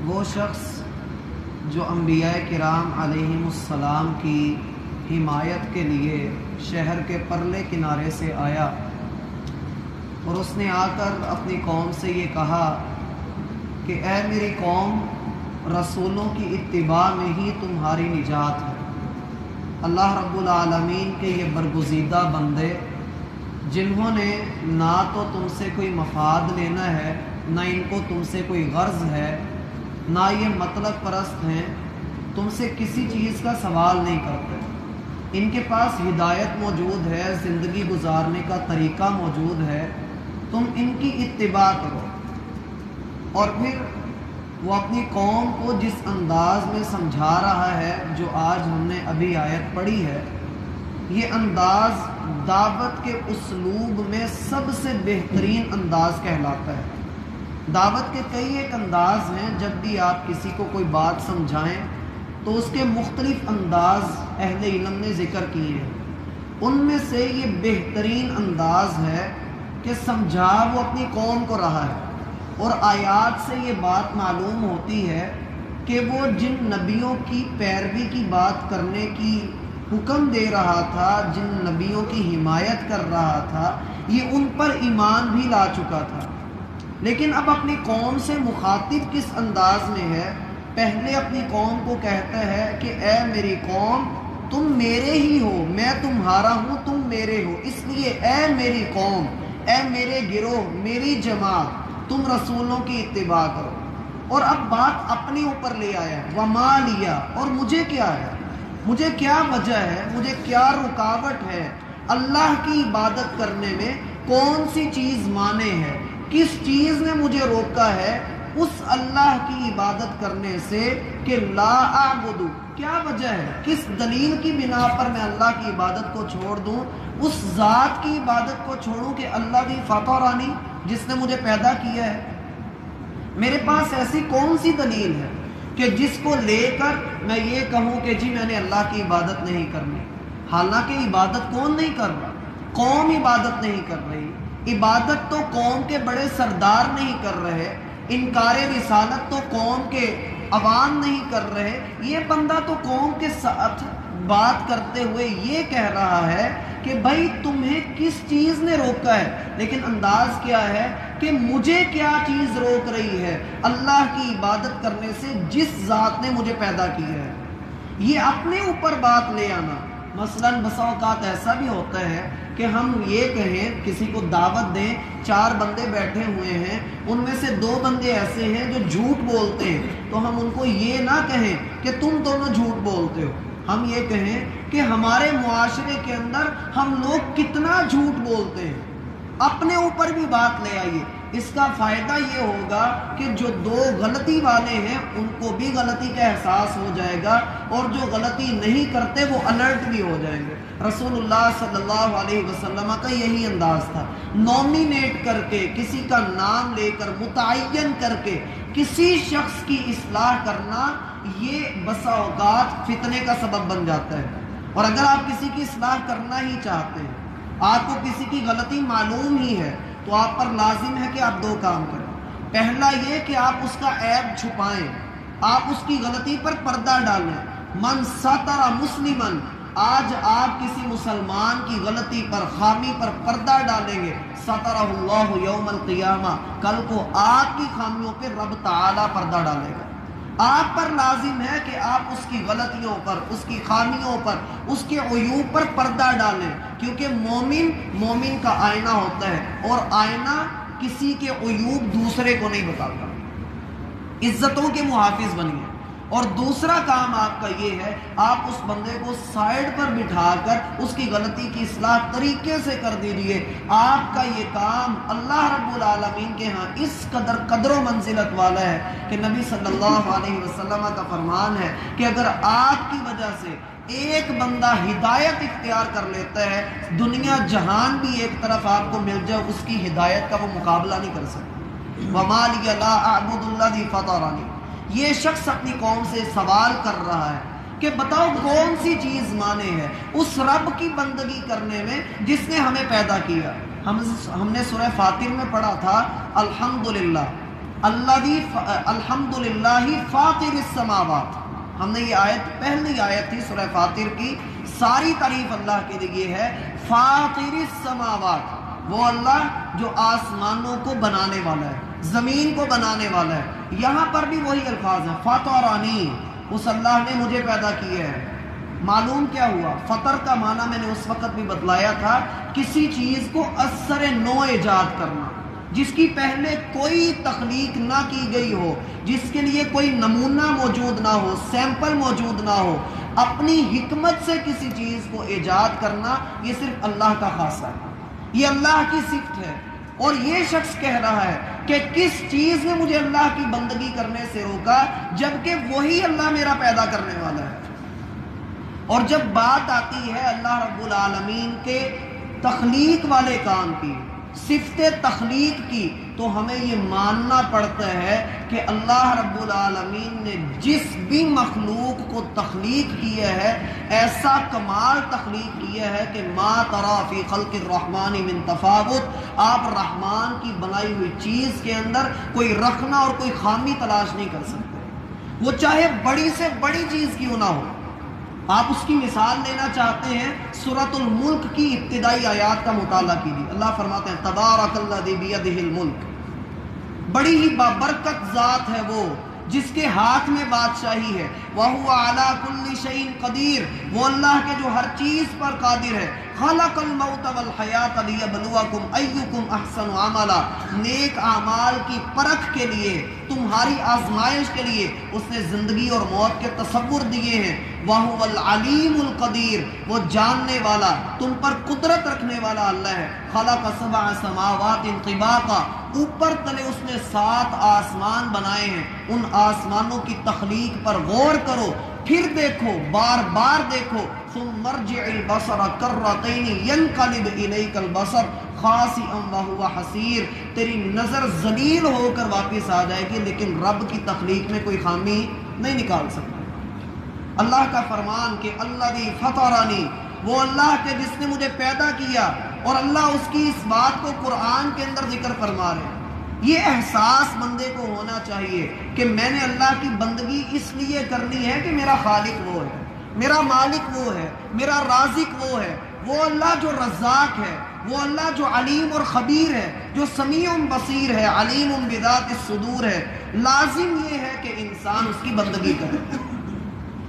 وہ شخص جو انبیاء کرام علیہم السلام کی حمایت کے لیے شہر کے پرلے کنارے سے آیا اور اس نے آ کر اپنی قوم سے یہ کہا کہ اے میری قوم، رسولوں کی اتباع میں ہی تمہاری نجات ہے۔ اللہ رب العالمین کے یہ برگزیدہ بندے جنہوں نے نہ تو تم سے کوئی مفاد لینا ہے، نہ ان کو تم سے کوئی غرض ہے، نہ یہ مطلب پرست ہیں، تم سے کسی چیز کا سوال نہیں کرتے۔ ان کے پاس ہدایت موجود ہے، زندگی گزارنے کا طریقہ موجود ہے، تم ان کی اتباع کرو۔ اور پھر وہ اپنی قوم کو جس انداز میں سمجھا رہا ہے جو آج ہم نے ابھی آیت پڑھی ہے، یہ انداز دعوت کے اسلوب میں سب سے بہترین انداز کہلاتا ہے۔ دعوت کے کئی ایک انداز ہیں، جب بھی آپ کسی کو کوئی بات سمجھائیں تو اس کے مختلف انداز اہل علم نے ذکر کیے ہیں۔ ان میں سے یہ بہترین انداز ہے کہ سمجھا وہ اپنی قوم کو رہا ہے، اور آیات سے یہ بات معلوم ہوتی ہے کہ وہ جن نبیوں کی پیروی کی بات کرنے کی حکم دے رہا تھا، جن نبیوں کی حمایت کر رہا تھا، یہ ان پر ایمان بھی لا چکا تھا۔ لیکن اب اپنی قوم سے مخاطب کس انداز میں ہے؟ پہلے اپنی قوم کو کہتا ہے کہ اے میری قوم، تم میرے ہی ہو، میں تمہارا ہوں، تم میرے ہو، اس لیے اے میری قوم، اے میرے گروہ، میری جماعت، تم رسولوں کی اتباع کرو۔ اور اب بات اپنے اوپر لے آیا ہے، وما لیا، اور مجھے کیا ہے، مجھے کیا وجہ ہے، مجھے کیا رکاوٹ ہے اللہ کی عبادت کرنے میں؟ کون سی چیز مانے ہے، کس چیز نے مجھے روکا ہے اس اللہ کی عبادت کرنے سے کہ لا اعبد؟ کیا وجہ ہے، کس دلیل کی بنا پر میں اللہ کی عبادت کو چھوڑ دوں، اس ذات کی عبادت کو چھوڑوں کہ اللہ دی فاطرانی، جس نے مجھے پیدا کیا ہے؟ میرے پاس ایسی کون سی دلیل ہے کہ جس کو لے کر میں یہ کہوں کہ جی میں نے اللہ کی عبادت نہیں کرنی؟ حالانکہ عبادت کون نہیں کر رہا؟ قوم عبادت نہیں کر رہی، عبادت تو قوم کے بڑے سردار نہیں کر رہے، انکار رسالت تو قوم کے عوام نہیں کر رہے، یہ بندہ تو قوم کے ساتھ بات کرتے ہوئے یہ کہہ رہا ہے کہ بھائی تمہیں کس چیز نے روکا ہے؟ لیکن انداز کیا ہے کہ مجھے کیا چیز روک رہی ہے اللہ کی عبادت کرنے سے جس ذات نے مجھے پیدا کیا ہے؟ یہ اپنے اوپر بات لے آنا۔ مثلاً بسا اوقات ایسا بھی ہوتا ہے کہ ہم یہ کہیں، کسی کو دعوت دیں، 4 بندے بیٹھے ہوئے ہیں، ان میں سے 2 بندے ایسے ہیں جو جھوٹ بولتے ہیں، تو ہم ان کو یہ نہ کہیں کہ تم دونوں جھوٹ بولتے ہو، ہم یہ کہیں کہ ہمارے معاشرے کے اندر ہم لوگ کتنا جھوٹ بولتے ہیں۔ اپنے اوپر بھی بات لے آئیے، اس کا فائدہ یہ ہوگا کہ جو 2 غلطی والے ہیں ان کو بھی غلطی کا احساس ہو جائے گا، اور جو غلطی نہیں کرتے وہ الرٹ بھی ہو جائیں گے۔ رسول اللہ صلی اللہ علیہ وسلم کا یہی انداز تھا، نومینیٹ کر کے، کسی کا نام لے کر، متعین کر کے کسی شخص کی اصلاح کرنا، یہ بسا اوقات فتنے کا سبب بن جاتا ہے۔ اور اگر آپ کسی کی اصلاح کرنا ہی چاہتے ہیں، آپ کو کسی کی غلطی معلوم ہی ہے، تو آپ پر لازم ہے کہ آپ 2 کام کریں۔ پہلا یہ کہ آپ اس کا عیب چھپائیں، آپ اس کی غلطی پر پردہ ڈالیں۔ من ستر مسلمن، آج آپ کسی مسلمان کی غلطی پر، خامی پر پردہ ڈالیں گے، سترہ اللہ یوم القیامہ، کل کو آپ کی خامیوں پہ رب تعالی پردہ ڈالے گا۔ آپ پر لازم ہے کہ آپ اس کی غلطیوں پر، اس کی خامیوں پر، اس کے عیوب پر پردہ ڈالیں، کیونکہ مومن کا آئینہ ہوتا ہے، اور آئینہ کسی کے عیوب دوسرے کو نہیں بتاتا۔ عزتوں کے محافظ بنیے۔ اور دوسرا کام آپ کا یہ ہے، آپ اس بندے کو سائیڈ پر بٹھا کر اس کی غلطی کی اصلاح طریقے سے کر دیجئے۔ آپ کا یہ کام اللہ رب العالمین کے ہاں اس قدر و منزلت والا ہے کہ نبی صلی اللہ علیہ وسلم کا فرمان ہے کہ اگر آپ کی وجہ سے ایک بندہ ہدایت اختیار کر لیتا ہے، دنیا جہان بھی ایک طرف آپ کو مل جائے، اس کی ہدایت کا وہ مقابلہ نہیں کر سکتا۔ وَمَا لِيَ لَا أَعْبُدُ الَّذِي فَطَرَنِي۔ یہ شخص اپنی قوم سے سوال کر رہا ہے کہ بتاؤ کون سی چیز مانے ہے اس رب کی بندگی کرنے میں جس نے ہمیں پیدا کیا۔ ہم نے سورہ فاطر میں پڑھا تھا الحمدللہ، الذی الحمدللہ فاطر السماوات، ہم نے یہ آیت پہلی آیت تھی سورہ فاطر کی، ساری تعریف اللہ کے لیے ہے۔ فاطر السماوات، وہ اللہ جو آسمانوں کو بنانے والا ہے، زمین کو بنانے والا ہے۔ یہاں پر بھی وہی الفاظ ہیں، فطرنی، اس اللہ نے مجھے پیدا کیا ہے۔ معلوم کیا ہوا؟ فطر کا معنی میں نے اس وقت بھی بتلایا تھا، کسی چیز کو اثر نو ایجاد کرنا، جس کی پہلے کوئی تخلیق نہ کی گئی ہو، جس کے لیے کوئی نمونہ موجود نہ ہو، سیمپل موجود نہ ہو، اپنی حکمت سے کسی چیز کو ایجاد کرنا، یہ صرف اللہ کا خاصہ ہے، یہ اللہ کی صفت ہے۔ اور یہ شخص کہہ رہا ہے کہ کس چیز نے مجھے اللہ کی بندگی کرنے سے روکا، جبکہ وہی اللہ میرا پیدا کرنے والا ہے۔ اور جب بات آتی ہے اللہ رب العالمین کے تخلیق والے کام کی، صفت تخلیق کی، تو ہمیں یہ ماننا پڑتا ہے کہ اللہ رب العالمین نے جس بھی مخلوق کو تخلیق کیا ہے، ایسا کمال تخلیق کیا ہے کہ ما ترى فی خلق الرحمن من تفاوت، آپ رحمان کی بنائی ہوئی چیز کے اندر کوئی رکھنا اور کوئی خامی تلاش نہیں کر سکتے، وہ چاہے بڑی سے بڑی چیز کیوں نہ ہو۔ آپ اس کی مثال لینا چاہتے ہیں، سورۃ الملک کی ابتدائی آیات کا مطالعہ کیجیے۔ اللہ فرماتے ہیں تبارک الذی بیدہ الملک، بڑی ہی بابرکت ذات ہے وہ جس کے ہاتھ میں بادشاہی ہے، وَهُوَ عَلَى كُلِّ شَيْءٍ قدیر، وہ اللہ کے جو ہر چیز پر قادر ہے۔ خَلَقَ الْمَوْتَ وَالْحَيَاةَ لِيَبْلُوَكُمْ أَيُّكُمْ أَحْسَنُ عَمَلًا، نیک اعمال کی پرکھ کے لیے، تمہاری آزمائش کے لیے اس نے زندگی اور موت کے تصور دیے ہیں۔ وَهُوَ الْعَلِيمُ الْقَدِيرُ، وہ جاننے والا، تم پر قدرت رکھنے والا اللہ ہے۔ خَلَقَ سَبْعَ سَمَاوَاتٍ طِبَاقًا، اوپر تلے اس نے 7 آسمان بنائے ہیں، ان آسمانوں کی تخلیق پر غور کرو، پھر دیکھو، بار بار دیکھو۔ ثم ارجع البصر کرتین ینقلب الیک البصر خاسئا وهو حسیر، تیری نظر ذلیل ہو کر واپس آ جائے گی، لیکن رب کی تخلیق میں کوئی خامی نہیں نکال سکتا۔ اللہ کا فرمان کہ الذی فطرنی، وہ اللہ کے جس نے مجھے پیدا کیا، اور اللہ اس کی اس بات کو قرآن کے اندر ذکر فرما رہے ہیں۔ یہ احساس بندے کو ہونا چاہیے کہ میں نے اللہ کی بندگی اس لیے کرنی ہے کہ میرا خالق وہ ہے، میرا مالک وہ ہے، میرا رازق وہ ہے، وہ اللہ جو رزاق ہے، وہ اللہ جو علیم اور خبیر ہے، جو سمیع بصیر ہے، علیم بذات الصدور ہے۔ لازم یہ ہے کہ انسان اس کی بندگی کرے۔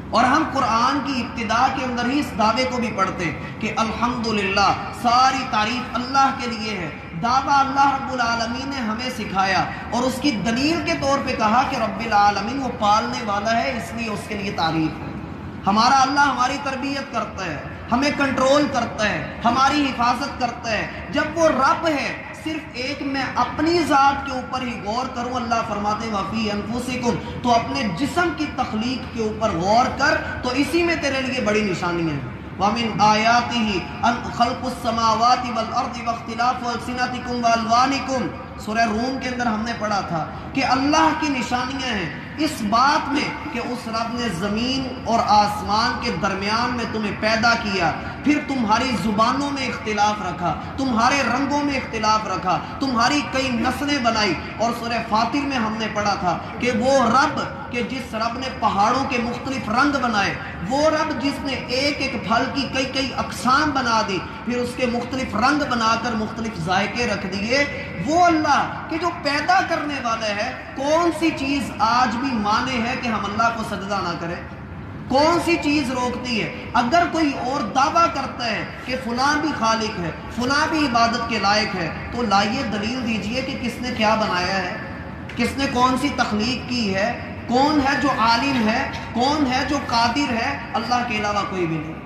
اور ہم قرآن کی ابتدا کے اندر ہی اس دعوے کو بھی پڑھتے ہیں کہ الحمدللہ، ساری تعریف اللہ کے لیے ہے۔ دعویٰ اللہ رب العالمین نے ہمیں سکھایا، اور اس کی دلیل کے طور پہ کہا کہ رب العالمین وہ پالنے والا ہے، اس لیے اس کے لیے تعریف ہے۔ ہمارا اللہ ہماری تربیت کرتا ہے، ہمیں کنٹرول کرتا ہے، ہماری حفاظت کرتا ہے۔ جب وہ رب ہے، صرف ایک میں اپنی ذات کے اوپر ہی غور کروں، اللہ فرماتے ہیں وَفِي أَنفُسِكُمْ، تو اپنے جسم کی تخلیق کے اوپر غور کر، تو اسی میں تیرے لیے بڑی نشانی ہے۔ وَمِنْ آيَاتِهِ أَنْ خَلْقُ السَّمَاوَاتِ وَالْأَرْضِ وَاخْتِلَافُ أَلْسِنَتِكُمْ وَأَلْوَانِكُمْ، سورہ روم کے اندر ہم نے پڑھا تھا کہ اللہ کی نشانیاں ہیں اس بات میں کہ اس رب نے زمین اور آسمان کے درمیان میں تمہیں پیدا کیا، پھر تمہاری زبانوں میں اختلاف رکھا، تمہارے رنگوں میں اختلاف رکھا، تمہاری کئی نسلیں بنائی۔ اور سورہ فاطر میں ہم نے پڑھا تھا کہ وہ رب کہ جس رب نے پہاڑوں کے مختلف رنگ بنائے، وہ رب جس نے ایک ایک پھل کی کئی کئی اقسام بنا دی، پھر اس کے مختلف رنگ بنا کر مختلف ذائقے رکھ دیے، وہ اللہ کہ جو پیدا کرنے والا ہے۔ کون سی چیز آج بھی مانے ہے کہ ہم اللہ کو سجدہ نہ کریں؟ کون سی چیز روکتی ہے؟ اگر کوئی اور دعویٰ کرتا ہے کہ فلاں بھی خالق ہے، فلاں بھی عبادت کے لائق ہے، تو لائیے دلیل دیجئے کہ کس نے کیا بنایا ہے، کس نے کون سی تخلیق کی ہے، کون ہے جو عالم ہے، کون ہے جو قادر ہے؟ اللہ کے علاوہ کوئی بھی نہیں۔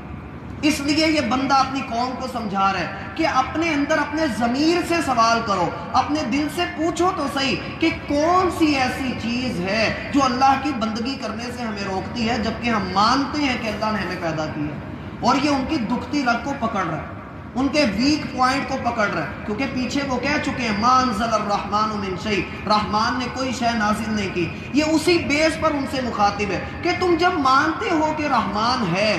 اس لیے یہ بندہ اپنی قوم کو سمجھا رہا ہے کہ اپنے اندر اپنے ضمیر سے سوال کرو، اپنے دل سے پوچھو تو صحیح کہ کون سی ایسی چیز ہے جو اللہ کی بندگی کرنے سے ہمیں روکتی ہے، جبکہ ہم مانتے ہیں کہ اللہ نے ہمیں پیدا کیا۔ اور یہ ان کی دکھتی رگ کو پکڑ رہا ہے، ان کے ویک پوائنٹ کو پکڑ رہا ہے، کیونکہ پیچھے وہ کہہ چکے ہیں ما انزل الرحمن من شیء، رحمان نے کوئی شے نازل نہیں کی۔ یہ اسی بیس پر ان سے مخاطب ہے کہ تم جب مانتے ہو کہ رحمان ہے،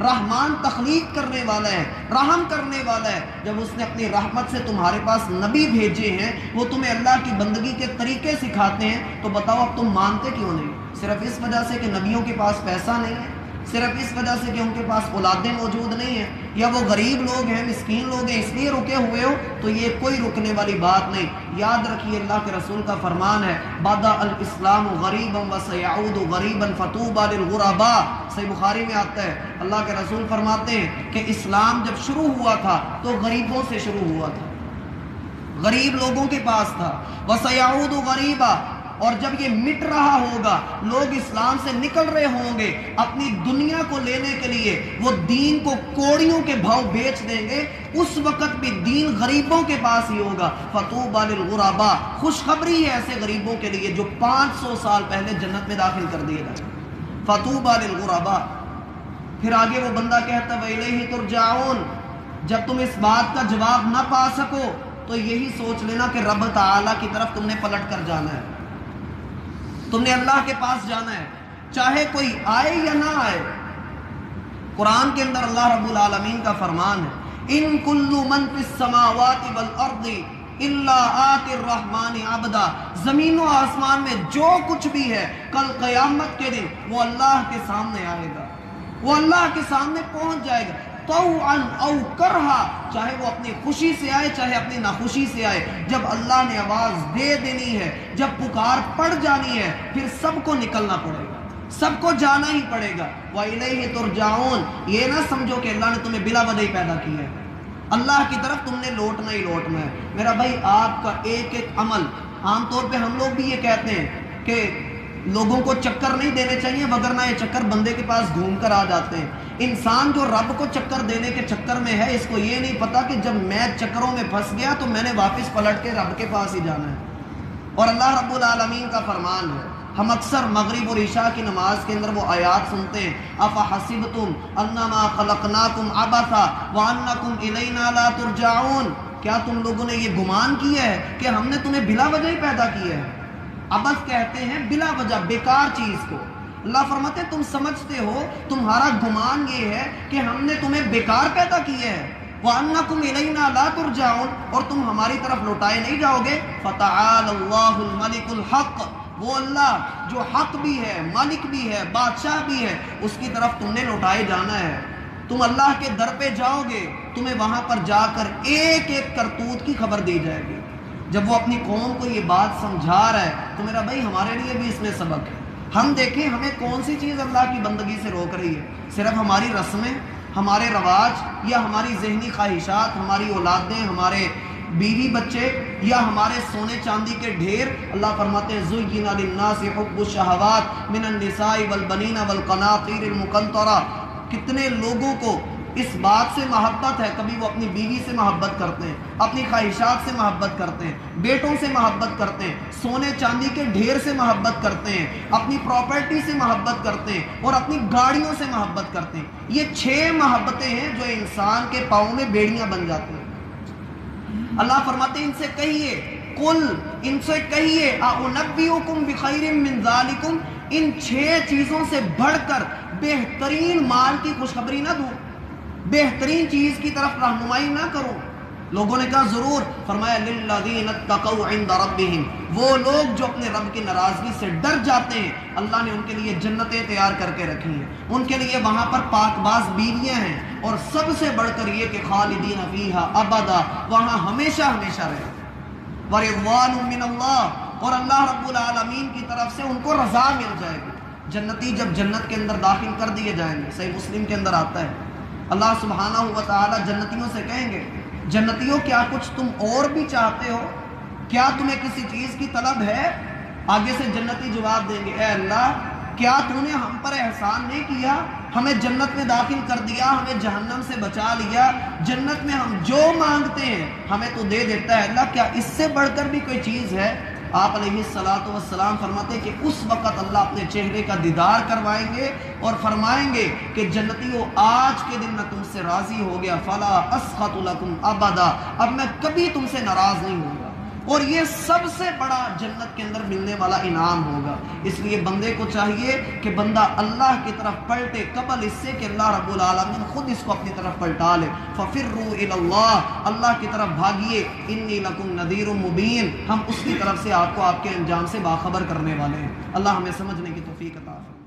رحمان تخلیق کرنے والا ہے، رحم کرنے والا ہے۔ جب اس نے اپنی رحمت سے تمہارے پاس نبی بھیجے ہیں، وہ تمہیں اللہ کی بندگی کے طریقے سکھاتے ہیں، تو بتاؤ اب تم مانتے کیوں نہیں؟ صرف اس وجہ سے کہ نبیوں کے پاس پیسہ نہیں ہے، صرف اس وجہ سے کہ ان کے پاس اولادیں موجود نہیں ہیں، یا وہ غریب لوگ ہیں، مسکین لوگ ہیں، اس لیے رکے ہوئے ہو؟ تو یہ کوئی رکنے والی بات نہیں۔ یاد رکھیے اللہ کے رسول کا فرمان ہے، بدا الاسلام غریبا وسیعود غریبا فطوبى للغرباء، صحیح بخاری میں آتا ہے، اللہ کے رسول فرماتے ہیں کہ اسلام جب شروع ہوا تھا تو غریبوں سے شروع ہوا تھا، غریب لوگوں کے پاس تھا، وسیعود غریبا، اور جب یہ مٹ رہا ہوگا، لوگ اسلام سے نکل رہے ہوں گے اپنی دنیا کو لینے کے لیے، وہ دین کو کوڑیوں کے بھاؤ بیچ دیں گے، اس وقت بھی دین غریبوں کے پاس ہی ہوگا۔ فطوبى للغرباء، خوشخبری ہے ایسے غریبوں کے لیے جو 500 سال پہلے جنت میں داخل کر دیے گئے۔ فطوبى للغرباء۔ پھر آگے وہ بندہ کہتا ہے وَإِلَيْهِ تُرْجَعُونَ، جب تم اس بات کا جواب نہ پا سکو تو یہی سوچ لینا کہ رب تعالیٰ کی طرف تم نے پلٹ کر جانا ہے، تم نے اللہ کے پاس جانا ہے، چاہے کوئی آئے یا نہ آئے۔ قرآن کے اندر اللہ رب العالمین کا فرمان ہے، ان کل من فی السماوات والارض الا آتی الرحمن عبدا، زمین و آسمان میں جو کچھ بھی ہے کل قیامت کے دن وہ اللہ کے سامنے آئے گا، وہ اللہ کے سامنے پہنچ جائے گا، طوعا او کرہا، چاہے وہ اپنی خوشی سے آئے چاہے اپنی ناخوشی سے آئے۔ جب اللہ نے آواز دے دینی ہے، جب پکار پڑ جانی ہے، پھر سب کو نکلنا پڑے گا، سب کو جانا ہی پڑے گا۔ وَإِلَيْهِ تُرْجَعُونَ، یہ نہ سمجھو کہ اللہ نے تمہیں بلا وجہ ہی پیدا کیا ہے، اللہ کی طرف تم نے لوٹنا ہی لوٹنا ہے۔ میرا بھائی آپ کا ایک ایک عمل، عام طور پہ ہم لوگ بھی یہ کہتے ہیں کہ لوگوں کو چکر نہیں دینے چاہیے، وگرنہ یہ چکر بندے کے پاس گھوم کر آ جاتے ہیں۔ انسان جو رب کو چکر دینے کے چکر میں ہے، اس کو یہ نہیں پتا کہ جب میں چکروں میں پھنس گیا تو میں نے واپس پلٹ کے رب کے پاس ہی جانا ہے۔ اور اللہ رب العالمین کا فرمان ہے، ہم اکثر مغرب اور عشاء کی نماز کے اندر وہ آیات سنتے ہیں، افحسبتم انما خلقناکم عبثا وانکم الینا لا ترجعون، کیا تم لوگوں نے یہ گمان کیا ہے کہ ہم نے تمہیں بلا وجہ ہی پیدا کیا ہے؟ عبث کہتے ہیں بلا وجہ بیکار چیز کو۔ اللہ فرماتے ہیں تم سمجھتے ہو، تمہارا گمان یہ ہے کہ ہم نے تمہیں بیکار پیدا کیا ہے، وَأَنَّكُمْ إِلَيْنَا لَا تُرْجَعُونَ، اور تم ہماری طرف لوٹائے نہیں جاؤ گے۔ فَتَعَالَ اللَّهُ الْمَلِكُ الْحَقِّ، وہ اللہ جو حق بھی ہے، مالک بھی ہے، بادشاہ بھی ہے، اس کی طرف تم نے لوٹائے جانا ہے۔ تم اللہ کے در پہ جاؤ گے، تمہیں وہاں پر جا کر ایک ایک کرتوت کی خبر دی جائے گی۔ جب وہ اپنی قوم کو یہ بات سمجھا رہا ہے تو میرا بھائی ہمارے لیے بھی اس میں سبق ہے۔ ہم دیکھیں ہمیں کون سی چیز اللہ کی بندگی سے روک رہی ہے؟ صرف ہماری رسمیں، ہمارے رواج، یا ہماری ذہنی خواہشات، ہماری اولادیں، ہمارے بیوی بچے، یا ہمارے سونے چاندی کے ڈھیر؟ اللہ فرماتے ہیں زُيِّنَ لِلنَّاسِ حُبُّ الشَّهَوَاتِ مِنَ النِّسَاءِ وَالْبَنِينَ وَالْقَنَاطِيرِ الْمُقَنطَرَةِ، کتنے لوگوں کو اس بات سے محبت ہے، کبھی وہ اپنی بیوی سے محبت کرتے ہیں، اپنی خواہشات سے محبت کرتے ہیں، بیٹوں سے محبت کرتے ہیں، سونے چاندی کے ڈھیر سے محبت کرتے ہیں، اپنی پراپرٹی سے محبت کرتے ہیں، اور اپنی گاڑیوں سے محبت کرتے ہیں۔ یہ 6 محبتیں ہیں جو انسان کے پاؤں میں بیڑیاں بن جاتی ہیں۔ اللہ فرماتے ہیں ان سے کہیے، قل، ان سے کہیے، اُنَبِّئُکُم بِخَیْرٍ مِّن ذَلِکُم، ان 6 چیزوں سے بڑھ کر بہترین مال کی خوشخبری نہ دوں، بہترین چیز کی طرف رہنمائی نہ کرو؟ لوگوں نے کہا ضرور، فرمایا للذین اتقوا عند ربہم، وہ لوگ جو اپنے رب کی ناراضگی سے ڈر جاتے ہیں، اللہ نے ان کے لیے جنتیں تیار کر کے رکھی ہیں، ان کے لیے وہاں پر پاک باز بیویاں ہیں، اور سب سے بڑھ کر یہ کہ خالدین فیہا ابدا، وہاں ہمیشہ ہمیشہ رہے، ورضوان من اللہ، اور اللہ رب العالمین کی طرف سے ان کو رضا مل جائے گی۔ جنتی جب جنت کے اندر داخل کر دیے جائیں گے، صحیح مسلم کے اندر آتا ہے، اللہ سبحانہ و تعالی جنتیوں سے کہیں گے، جنتیوں کیا کچھ تم اور بھی چاہتے ہو؟ کیا تمہیں کسی چیز کی طلب ہے؟ آگے سے جنتی جواب دیں گے، اے اللہ کیا تو نے ہم پر احسان نہیں کیا؟ ہمیں جنت میں داخل کر دیا، ہمیں جہنم سے بچا لیا، جنت میں ہم جو مانگتے ہیں ہمیں تو دے دیتا ہے، اللہ کیا اس سے بڑھ کر بھی کوئی چیز ہے؟ آپ علیہ السلام فرماتے ہیں کہ اس وقت اللہ اپنے چہرے کا دیدار کروائیں گے اور فرمائیں گے کہ جنتیوں آج کے دن میں تم سے راضی ہو گیا، فلا اسخط لکم ابدا، اب میں کبھی تم سے ناراض نہیں ہوں گا، اور یہ سب سے بڑا جنت کے اندر ملنے والا انعام ہوگا۔ اس لیے بندے کو چاہیے کہ بندہ اللہ کی طرف پلٹے قبل اس سے کہ اللہ رب العالمین خود اس کو اپنی طرف پلٹا لے۔ فَفِرُّوا إِلَى اللَّهِ، اللہ کی طرف بھاگیے، إِنِّي لَكُمْ نَذِيرٌ مُبِينٌ، ہم اس کی طرف سے آپ کو آپ کے انجام سے باخبر کرنے والے ہیں۔ اللہ ہمیں سمجھنے کی توفیق عطا فرمائے۔